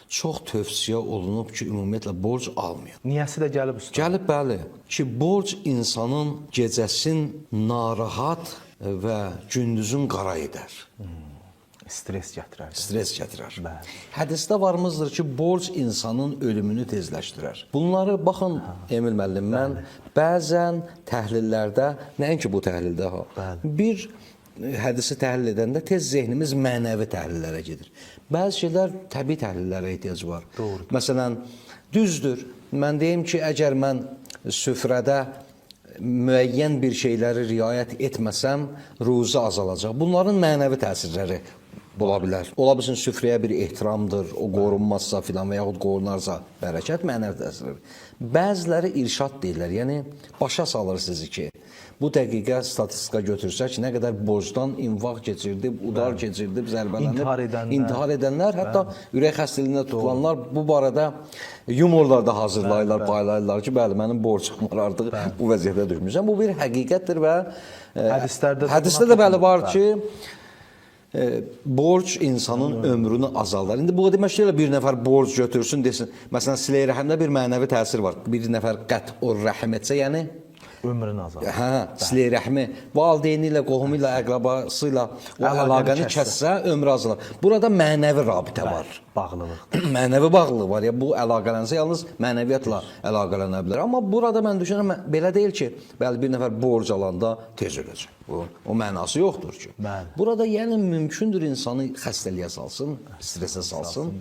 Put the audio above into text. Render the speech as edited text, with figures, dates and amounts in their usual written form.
çox tövsiyə olunub ki, ümumiyyətlə borc almayın. Niyəsi də gəlib usta. Gəlib bəli ki, borc insanın gecəsin narahat və gündüzün qara edər. Stres gətirər. Stres gətirər. Bəli. Hədisdə varımızdır ki, borc insanın ölümünü tezləşdirər. Bunları baxın Emil müəllim, mən bəzən təhlillərdə, nəinki bu təhlildə bir hədisi təhlil edəndə tez zehnimiz mənəvi təhlillərə gedir. Bəzi şeylər təbii təhlillərə ehtiyac var. Doğrudur. Məsələn, düzdür, mən deyim ki, əgər mən süfrədə müəyyən bir şeyləri riayət etməsəm, ruzu azalacaq. Bunların mənəvi təsirləri ola bilər. Ola bilsin süfrəyə bir ehtiramdır, o qorunmazsa filan və yaxud qorunarsa bərəkət mənəvi təsirləri. Bəziləri irşad deyirlər, yəni başa salır sizi ki, bu dəqiqə statistika götürsək, nə qədər borcdan infaq keçirdib, udar keçirdib, zərbələnib, intihar edənlər, hətta ürək xəstəliyində tutulanlar bu barədə yumorlar da hazırlayırlar, paylayırlar ki, bəli, mənim borcum var, artıq bu vəziyyətə düşmüşəm. Bu bir həqiqətdir və hədisdə də bəli var ki, borc insanın ömrünü azaldar. İndi bu demək ki, bir nəfər borc götürsün, desin, məsələn, silə-i rəhimdə bir mənəvi təsir var. Bir nəfər qət-ur rəhim etsə, yəni ömrünü azalır. Hə, silə-i rəhmi valideyni ilə, qohumu ilə, əqrabası ilə o əlaqəni kəssə, ömrü azalar. Burada mənəvi rabitə var. Bağlılıq. Mənəvi bağlılıq var. Bu əlaqələnsə yalnız mənəviyyatla əlaqələnə bilər. Amma burada mən düşünürəm, belə deyil ki, bəli, bir nəfər borc alanda tez öləcək. O mənası yoxdur ki. Burada yəni mümkündür insanı xəstəliyə salsın, stresə salsın.